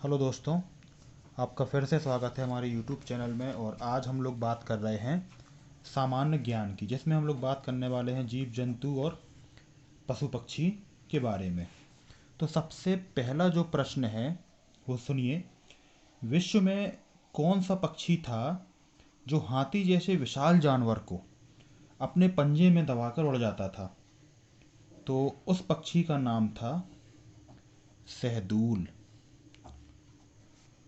Hello दोस्तों, आपका फिर से स्वागत है हमारे यूट्यूब चैनल में। और आज हम लोग बात कर रहे हैं सामान्य ज्ञान की, जिसमें हम लोग बात करने वाले हैं जीव जंतु और पशु पक्षी के बारे में। तो सबसे पहला जो प्रश्न है वो सुनिए। विश्व में कौन सा पक्षी था जो हाथी जैसे विशाल जानवर को अपने पंजे में दबाकर उड़ जाता था? तो उस पक्षी का नाम था सहदूल।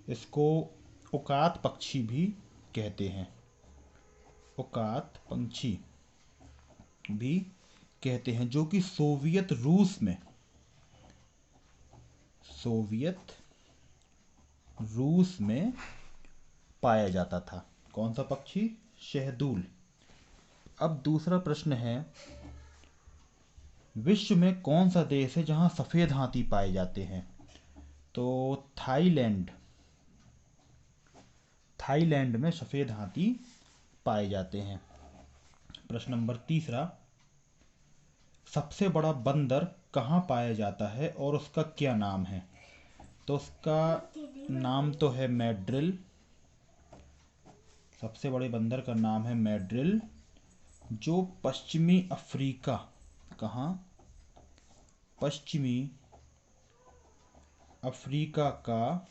इसको उकात पक्षी भी कहते हैं। उकात पंछी भी कहते हैं, जो कि सोवियत रूस में पाया जाता था। कौन सा पक्षी? शहदूल। अब दूसरा प्रश्न है, विश्व में कौन सा देश है जहां सफेद हाथी पाए जाते हैं? तो थाईलैंड में सफेद हाथी पाए जाते हैं। प्रश्न नंबर तीसरा, सबसे बड़ा बंदर कहाँ पाया जाता है और उसका क्या नाम है? तो उसका नाम तो है मैड्रिल। सबसे बड़े बंदर का नाम है मैड्रिल, जो पश्चिमी अफ्रीका, कहाँ? पश्चिमी अफ्रीका का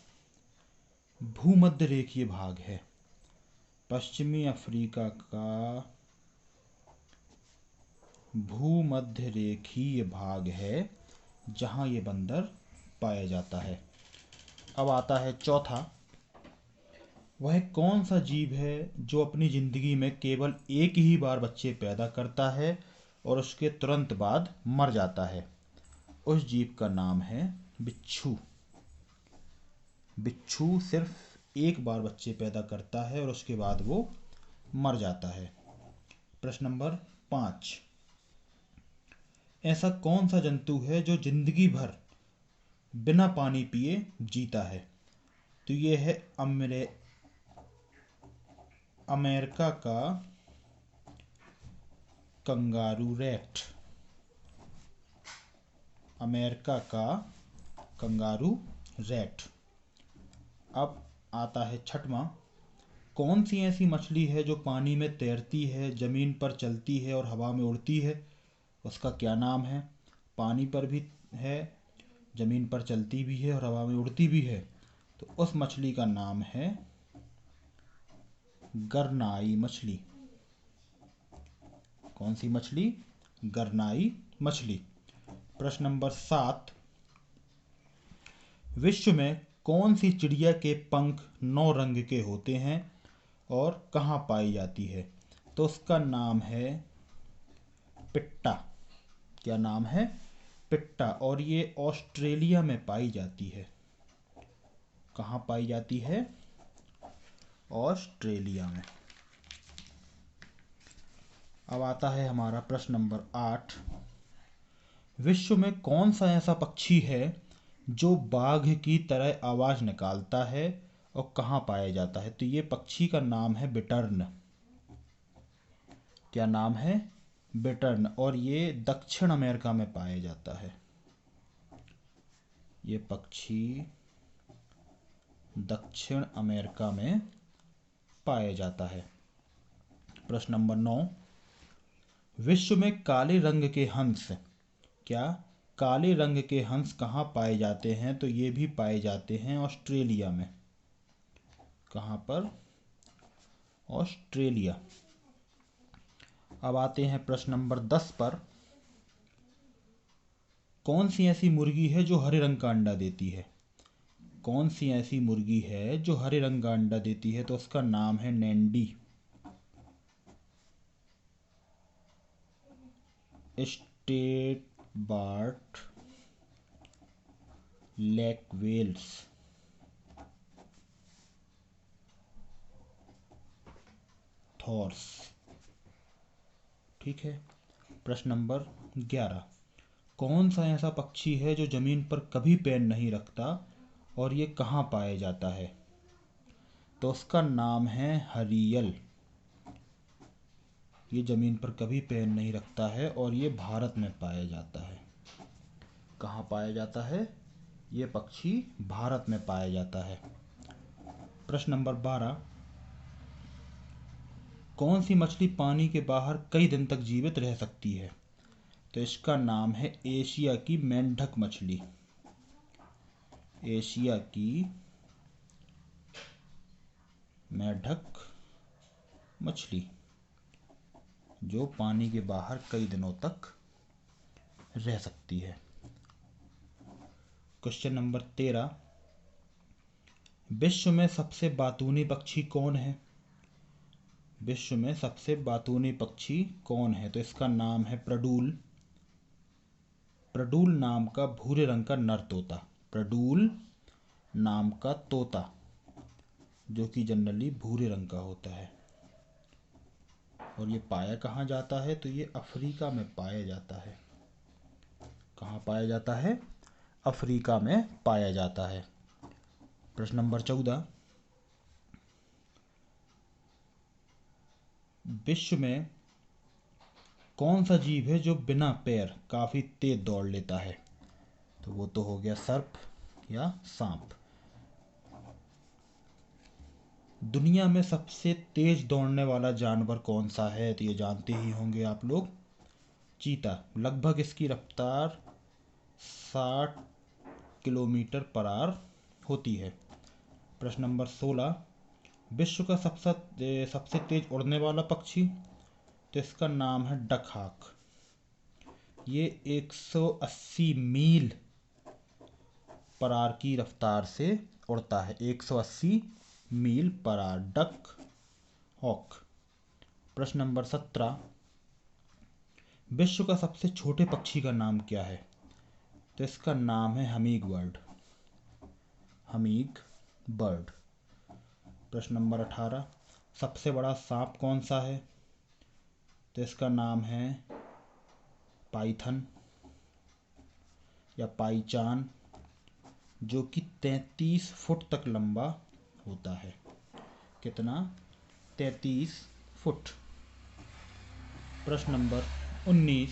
भूमध्य रेखीय भाग है। पश्चिमी अफ्रीका का भूमध्य रेखीय भाग है जहाँ ये बंदर पाया जाता है। अब आता है चौथा, वह कौन सा जीव है जो अपनी ज़िंदगी में केवल एक ही बार बच्चे पैदा करता है और उसके तुरंत बाद मर जाता है? उस जीव का नाम है बिच्छू। बिच्छू सिर्फ एक बार बच्चे पैदा करता है और उसके बाद वो मर जाता है। प्रश्न नंबर 5, ऐसा कौन सा जंतु है जो जिंदगी भर बिना पानी पिए जीता है? तो ये है अमेरिका का कंगारू रैट। अमेरिका का कंगारू रैट। अब आता है छठवां, कौन सी ऐसी मछली है जो पानी में तैरती है, जमीन पर चलती है और हवा में उड़ती है? उसका क्या नाम है? पानी पर भी है, जमीन पर चलती भी है और हवा में उड़ती भी है। तो उस मछली का नाम है गरनाई मछली। कौन सी मछली? गरनाई मछली। प्रश्न नंबर 7, विश्व में कौन सी चिड़िया के पंख 9 रंग के होते हैं और कहाँ पाई जाती है? तो उसका नाम है पिट्टा। क्या नाम है? पिट्टा। और ये ऑस्ट्रेलिया में पाई जाती है। कहाँ पाई जाती है? ऑस्ट्रेलिया में। अब आता है हमारा प्रश्न नंबर 8, विश्व में कौन सा ऐसा पक्षी है जो बाघ की तरह आवाज निकालता है और कहाँ पाया जाता है? तो ये पक्षी का नाम है बिटर्न। क्या नाम है? बिटर्न। और ये दक्षिण अमेरिका में पाया जाता है। ये पक्षी दक्षिण अमेरिका में पाया जाता है। प्रश्न नंबर 9, विश्व में काले रंग के हंस, क्या काले रंग के हंस कहाँ पाए जाते हैं? तो ये भी पाए जाते हैं ऑस्ट्रेलिया में। कहाँ पर? ऑस्ट्रेलिया। अब आते हैं प्रश्न नंबर 10 पर, कौन सी ऐसी मुर्गी है जो हरे रंग का अंडा देती है? कौन सी ऐसी मुर्गी है जो हरे रंग का अंडा देती है? तो उसका नाम है नैंडी। State BART लैकवेल्स। थॉर्स। ठीक है। प्रश्न नंबर 11, कौन सा ऐसा पक्षी है जो जमीन पर कभी पैर नहीं रखता और ये कहाँ पाया जाता है? तो उसका नाम है हरियल। ये जमीन पर कभी पैर नहीं रखता है और ये भारत में पाया जाता है। कहाँ पाया जाता है? ये पक्षी भारत में पाया जाता है। प्रश्न नंबर 12, कौन सी मछली पानी के बाहर कई दिन तक जीवित रह सकती है? तो इसका नाम है एशिया की मेंढक मछली। एशिया की मेंढक मछली जो पानी के बाहर कई दिनों तक रह सकती है। क्वेश्चन नंबर 13, विश्व में सबसे बातूनी पक्षी कौन है? विश्व में सबसे बातूनी पक्षी कौन है? तो इसका नाम है प्रडूल। प्रडूल नाम का भूरे रंग का नर तोता। प्रडूल नाम का तोता जो कि जनरली भूरे रंग का होता है। और ये पाया कहाँ जाता है? तो ये अफ्रीका में पाया जाता है। कहाँ पाया जाता है? अफ्रीका में पाया जाता है। प्रश्न नंबर 14, विश्व में कौन सा जीव है जो बिना पैर काफी तेज दौड़ लेता है? तो वो तो हो गया सर्प या सांप। दुनिया में सबसे तेज दौड़ने वाला जानवर कौन सा है? तो ये जानते ही होंगे आप लोग, चीता। लगभग इसकी रफ्तार 60 किलोमीटर पर आवर होती है। प्रश्न नंबर 16, विश्व का सबसे तेज उड़ने वाला पक्षी? तो इसका नाम है डकहाक। ये 180 मील पर आवर की रफ्तार से उड़ता है। 180 मील पर आवर, डक हॉक। प्रश्न नंबर 17, विश्व का सबसे छोटे पक्षी का नाम क्या है? तो इसका नाम है हमीग बर्ड। हमीग बर्ड। प्रश्न नंबर 18, सबसे बड़ा सांप कौन सा है? तो इसका नाम है पाइथन या पाइचान जो कि 33 फुट तक लंबा होता है। कितना? 33 फुट। प्रश्न नंबर 19,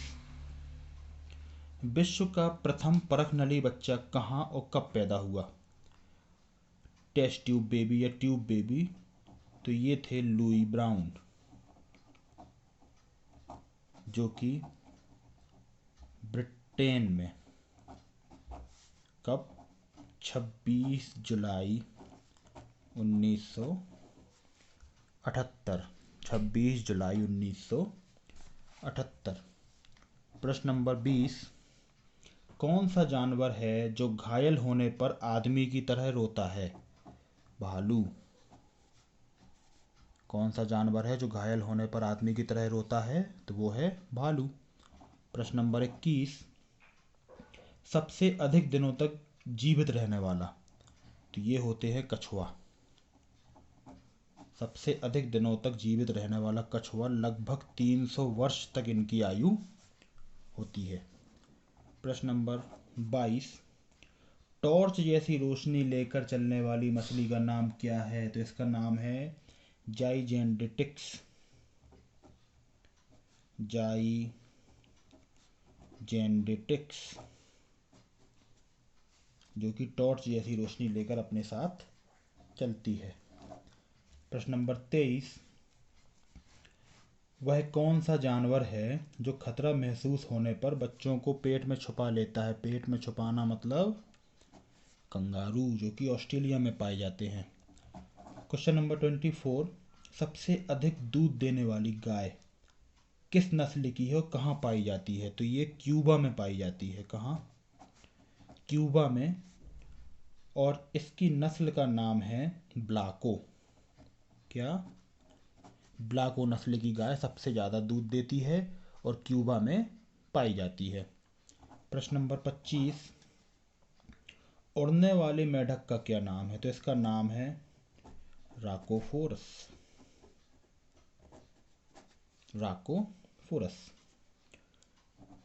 विश्व का प्रथम परखनली बच्चा कहाँ और कब पैदा हुआ? टेस्ट ट्यूब बेबी या ट्यूब बेबी? तो ये थे लुई ब्राउन जो कि ब्रिटेन में। कब? 26 जुलाई 1978। 26 जुलाई 1978। प्रश्न नंबर 20, कौन सा जानवर है जो घायल होने पर आदमी की तरह रोता है? भालू। कौन सा जानवर है जो घायल होने पर आदमी की तरह रोता है? तो वो है भालू। प्रश्न नंबर 21, सबसे अधिक दिनों तक जीवित रहने वाला? तो ये होते हैं कछुआ। सबसे अधिक दिनों तक जीवित रहने वाला कछुआ, लगभग 300 वर्ष तक इनकी आयु होती है। प्रश्न नंबर 22, टॉर्च जैसी रोशनी लेकर चलने वाली मछली का नाम क्या है? तो इसका नाम है जाइजेंटिक्स। जाइजेंटिक्स जो कि टॉर्च जैसी रोशनी लेकर अपने साथ चलती है। प्रश्न नंबर 23, वह कौन सा जानवर है जो खतरा महसूस होने पर बच्चों को पेट में छुपा लेता है? पेट में छुपाना मतलब कंगारू जो कि ऑस्ट्रेलिया में पाए जाते हैं। क्वेश्चन नंबर 24, सबसे अधिक दूध देने वाली गाय किस नस्ल की है और कहाँ पाई जाती है? तो ये क्यूबा में पाई जाती है। कहाँ? क्यूबा में। और इसकी नस्ल का नाम है ब्लाको। क्या? ब्लाको नस्ल की गाय सबसे ज़्यादा दूध देती है और क्यूबा में पाई जाती है। प्रश्न नंबर 25, उड़ने वाले मेढक का क्या नाम है? तो इसका नाम है राकोफोरस। राकोफोरस।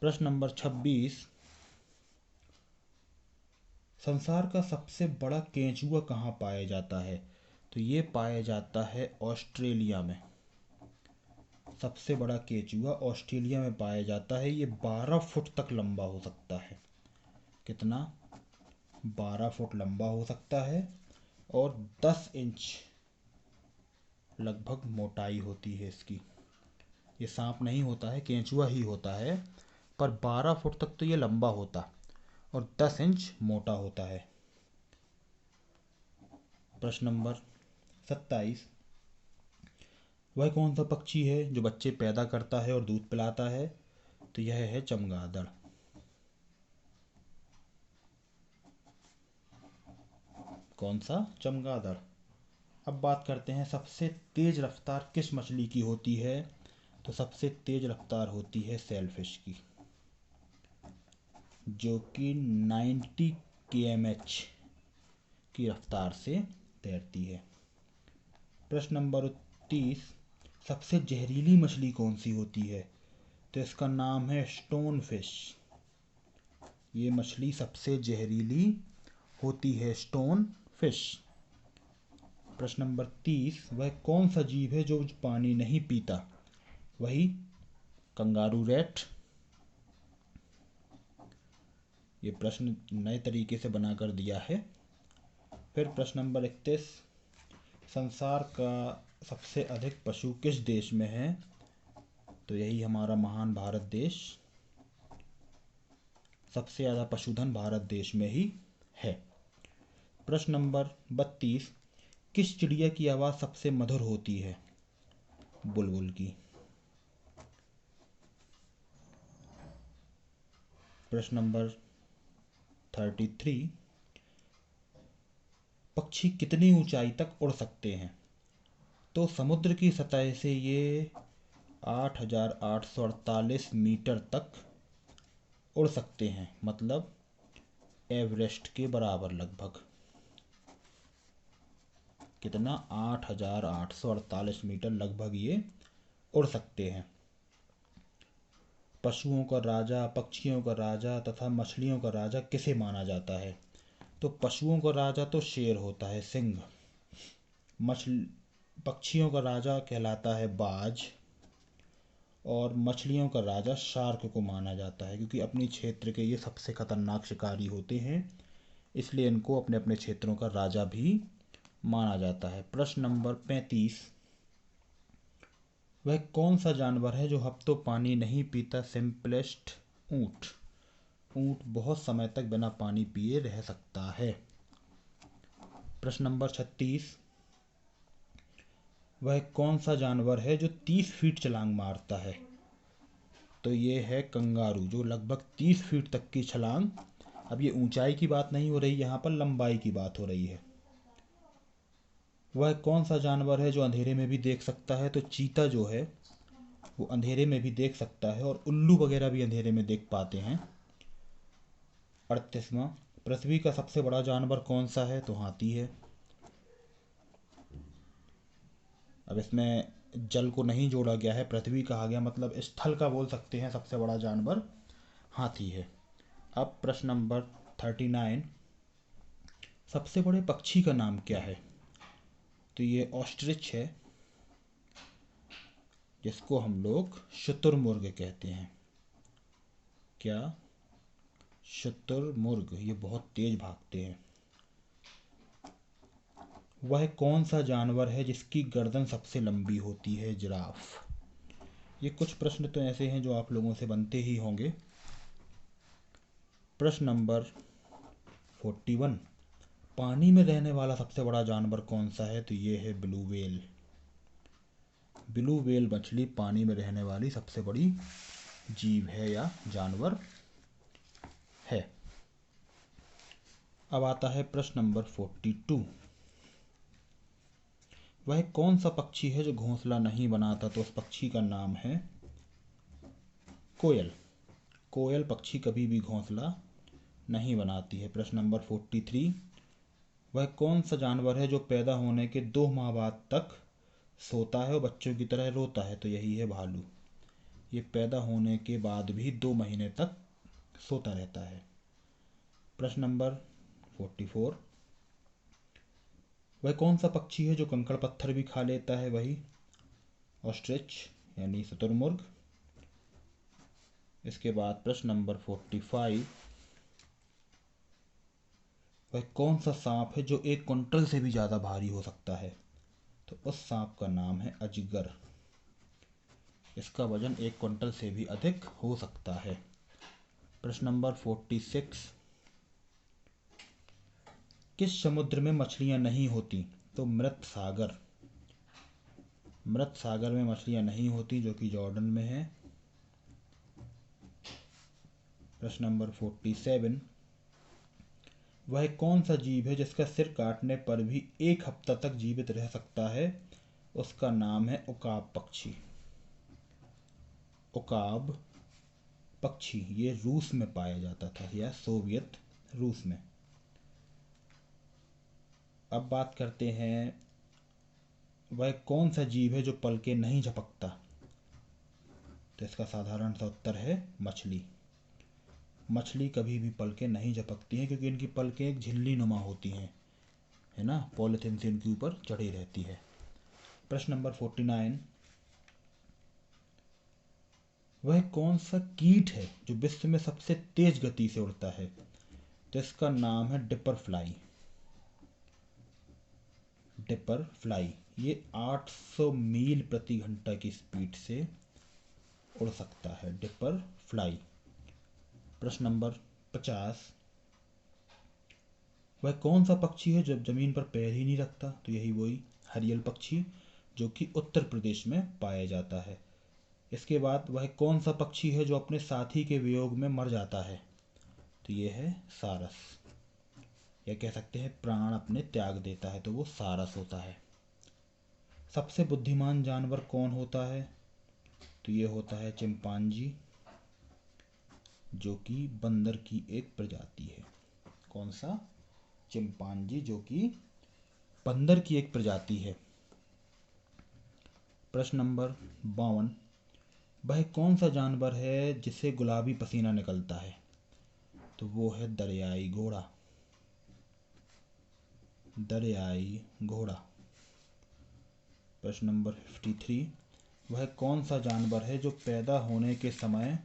प्रश्न नंबर 26, संसार का सबसे बड़ा केंचुआ कहाँ पाया जाता है? तो ये पाया जाता है ऑस्ट्रेलिया में। सबसे बड़ा केंचुआ ऑस्ट्रेलिया में पाया जाता है। ये 12 फुट तक लंबा हो सकता है। कितना? 12 फुट लंबा हो सकता है और 10 इंच लगभग मोटाई होती है इसकी। ये सांप नहीं होता है, केंचुआ ही होता है, पर 12 फुट तक तो ये लंबा होता और 10 इंच मोटा होता है। प्रश्न नंबर 27, वह कौन सा पक्षी है जो बच्चे पैदा करता है और दूध पिलाता है? तो यह है चमगादड़। कौन सा? चमगादड़। अब बात करते हैं सबसे तेज रफ्तार किस मछली की होती है? तो सबसे तेज रफ्तार होती है सेलफिश की, जो कि 90 km की रफ्तार से तैरती है। प्रश्न नंबर 30, सबसे जहरीली मछली कौन सी होती है? तो इसका नाम है स्टोन फिश। ये मछली सबसे जहरीली होती है, स्टोन फिश। प्रश्न नंबर 30, वह कौन सा जीव है जो पानी नहीं पीता? वही कंगारू रैट। ये प्रश्न नए तरीके से बनाकर दिया है। फिर प्रश्न नंबर 31, संसार का सबसे अधिक पशु किस देश में है? तो यही हमारा महान भारत देश। सबसे ज़्यादा पशुधन भारत देश में ही है। प्रश्न नंबर 32, किस चिड़िया की आवाज़ सबसे मधुर होती है? बुलबुल की। प्रश्न नंबर 33, पक्षी कितनी ऊंचाई तक उड़ सकते हैं? तो समुद्र की सतह से ये 8,848 मीटर तक उड़ सकते हैं, मतलब एवरेस्ट के बराबर लगभग। कितना? 8,848 मीटर लगभग ये उड़ सकते हैं। पशुओं का राजा, पक्षियों का राजा तथा मछलियों का राजा किसे माना जाता है? तो पशुओं का राजा तो शेर होता है, सिंह। मछली पक्षियों का राजा कहलाता है बाज, और मछलियों का राजा शार्क को माना जाता है, क्योंकि अपनी क्षेत्र के ये सबसे खतरनाक शिकारी होते हैं, इसलिए इनको अपने अपने क्षेत्रों का राजा भी माना जाता है। प्रश्न नंबर 35, वह कौन सा जानवर है जो हफ्तों पानी नहीं पीता? सिंपलेस्ट, ऊंट। ऊंट बहुत समय तक बिना पानी पिए रह सकता है। प्रश्न नंबर 36, वह कौन सा जानवर है जो 30 फीट छलांग मारता है? तो ये है कंगारू, जो लगभग 30 फीट तक की छलांग। अब ये ऊंचाई की बात नहीं हो रही, यहाँ पर लंबाई की बात हो रही है। वह कौन सा जानवर है जो अंधेरे में भी देख सकता है? तो चीता जो है वो अंधेरे में भी देख सकता है, और उल्लू वगैरह भी अंधेरे में देख पाते हैं। 38वां, पृथ्वी का सबसे बड़ा जानवर कौन सा है? तो हाथी है। अब इसमें जल को नहीं जोड़ा गया है, पृथ्वी कहा गया, मतलब स्थल का बोल सकते हैं, सबसे बड़ा जानवर हाथी है। अब प्रश्न नंबर 39, सबसे बड़े पक्षी का नाम क्या है? तो ये ऑस्ट्रिच है, जिसको हम लोग शुतुरमुर्ग कहते हैं। क्या? शुतुरमुर्ग। ये बहुत तेज भागते हैं। वह कौन सा जानवर है जिसकी गर्दन सबसे लंबी होती है? जिराफ। ये कुछ प्रश्न तो ऐसे हैं जो आप लोगों से बनते ही होंगे। प्रश्न नंबर 41, पानी में रहने वाला सबसे बड़ा जानवर कौन सा है? तो ये है ब्लू व्हेल। ब्लू व्हेल मछली पानी में रहने वाली सबसे बड़ी जीव है या जानवर है। अब आता है प्रश्न नंबर 42, वह कौन सा पक्षी है जो घोंसला नहीं बनाता? तो उस पक्षी का नाम है कोयल। कोयल पक्षी कभी भी घोंसला नहीं बनाती है। प्रश्न नंबर 43, वह कौन सा जानवर है जो पैदा होने के 2 माह बाद तक सोता है और बच्चों की तरह रोता है? तो यही है भालू। ये पैदा होने के बाद भी 2 महीने तक सोता रहता है। प्रश्न नंबर 44, वह कौन सा पक्षी है जो कंकड़ पत्थर भी खा लेता है? वही ऑस्ट्रिच यानी शुतुरमुर्ग। इसके बाद प्रश्न नंबर 45, वह कौन सा सांप है जो 1 क्विंटल से भी ज़्यादा भारी हो सकता है? तो उस सांप का नाम है अजगर। इसका वजन 1 क्विंटल से भी अधिक हो सकता है। प्रश्न नंबर 46, किस समुद्र में मछलियां नहीं होती? तो मृत सागर। मृत सागर में मछलियां नहीं होती, जो कि जॉर्डन में है। प्रश्न नंबर 47, वह कौन सा जीव है जिसका सिर काटने पर भी 1 हफ्ता तक जीवित रह सकता है? उसका नाम है उकाब पक्षी। उकाब पक्षी ये रूस में पाया जाता था, या सोवियत रूस में। अब बात करते हैं, वह कौन सा जीव है जो पलके नहीं झपकता? तो इसका साधारण सा उत्तर है मछली। मछली कभी भी पलके नहीं झपकती हैं, क्योंकि इनकी पलकें एक झिल्ली नुमा होती हैं, है ना, पॉलिथीन से इनके ऊपर चढ़ी रहती है। प्रश्न नंबर 49, वह कौन सा कीट है जो विश्व में सबसे तेज गति से उड़ता है? तो इसका नाम है डिपर फ्लाई। डिपर फ्लाई ये 800 मील प्रति घंटा की स्पीड से उड़ सकता है, डिपर फ्लाई। प्रश्न नंबर 50, वह कौन सा पक्षी है जब जमीन पर पैर ही नहीं रखता? तो यही वही हरियल पक्षी, जो कि उत्तर प्रदेश में पाया जाता है। इसके बाद, वह कौन सा पक्षी है जो अपने साथी के वियोग में मर जाता है? तो ये है सारस, या कह सकते हैं प्राण अपने त्याग देता है, तो वो सारस होता है। सबसे बुद्धिमान जानवर कौन होता है? तो ये होता है चिंपांजी, जो कि बंदर की एक प्रजाति है। कौन सा? चिंपांजी, जो कि बंदर की एक प्रजाति है। प्रश्न नंबर 52, वह कौन सा जानवर है जिसे गुलाबी पसीना निकलता है? तो वो है दरियाई घोड़ा। दरियाई घोड़ा। प्रश्न नंबर 53, वह कौन सा जानवर है जो पैदा होने के समय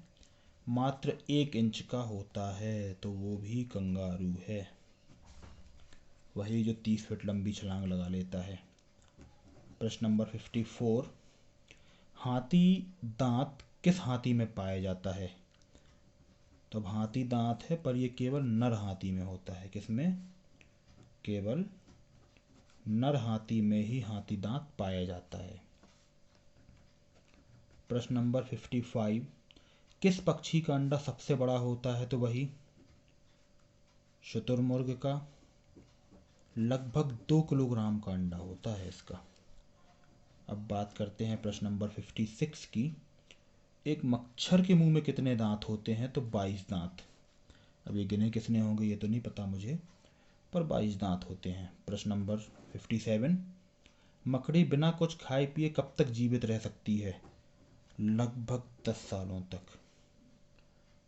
मात्र 1 इंच का होता है? तो वो भी कंगारू है, वही जो 30 फीट लंबी छलांग लगा लेता है। प्रश्न नंबर 54, हाथी दांत किस हाथी में पाया जाता है? तो अब हाथी दांत है, पर ये केवल नर हाथी में होता है। किसमें? केवल नर हाथी में ही हाथी दांत पाया जाता है। प्रश्न नंबर 55, किस पक्षी का अंडा सबसे बड़ा होता है? तो वही शुतुरमुर्ग का। लगभग 2 किलोग्राम का अंडा होता है इसका। अब बात करते हैं प्रश्न नंबर 56 की। एक मच्छर के मुंह में कितने दांत होते हैं? तो 22 दांत। अब ये गिने किसने होंगे ये तो नहीं पता मुझे, पर 22 दांत होते हैं। प्रश्न नंबर 57, मकड़ी बिना कुछ खाए पिए कब तक जीवित रह सकती है? लगभग 10 सालों तक।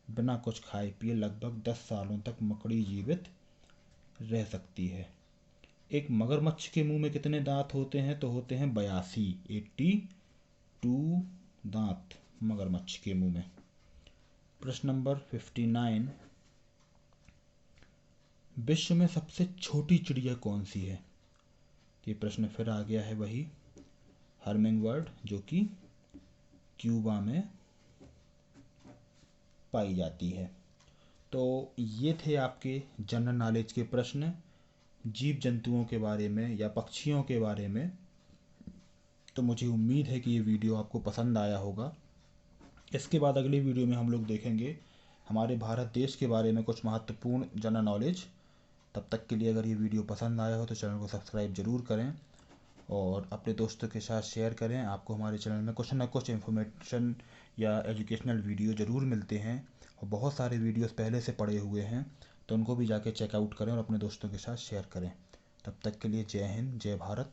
बिना कुछ खाए पिए लगभग 10 सालों तक मकड़ी जीवित रह सकती है। एक मगरमच्छ के मुंह में कितने दांत होते हैं? तो होते हैं 82, 82 दांत मगरमच्छ के मुंह में। प्रश्न नंबर 59, विश्व में सबसे छोटी चिड़िया कौन सी है? ये प्रश्न फिर आ गया है वही हर्मिंगबर्ड, जो कि क्यूबा में पाई जाती है। तो ये थे आपके जनरल नॉलेज के प्रश्न जीव जंतुओं के बारे में या पक्षियों के बारे में। तो मुझे उम्मीद है कि ये वीडियो आपको पसंद आया होगा। इसके बाद अगली वीडियो में हम लोग देखेंगे हमारे भारत देश के बारे में कुछ महत्वपूर्ण जनरल नॉलेज। तब तक के लिए अगर ये वीडियो पसंद आया हो तो चैनल को सब्सक्राइब ज़रूर करें और अपने दोस्तों के साथ शेयर करें। आपको हमारे चैनल में कुछ ना कुछ इन्फॉर्मेशन या एजुकेशनल वीडियो ज़रूर मिलते हैं, और बहुत सारे वीडियोस पहले से पड़े हुए हैं, तो उनको भी जाके चेकआउट करें और अपने दोस्तों के साथ शेयर करें। तब तक के लिए जय हिंद, जय भारत।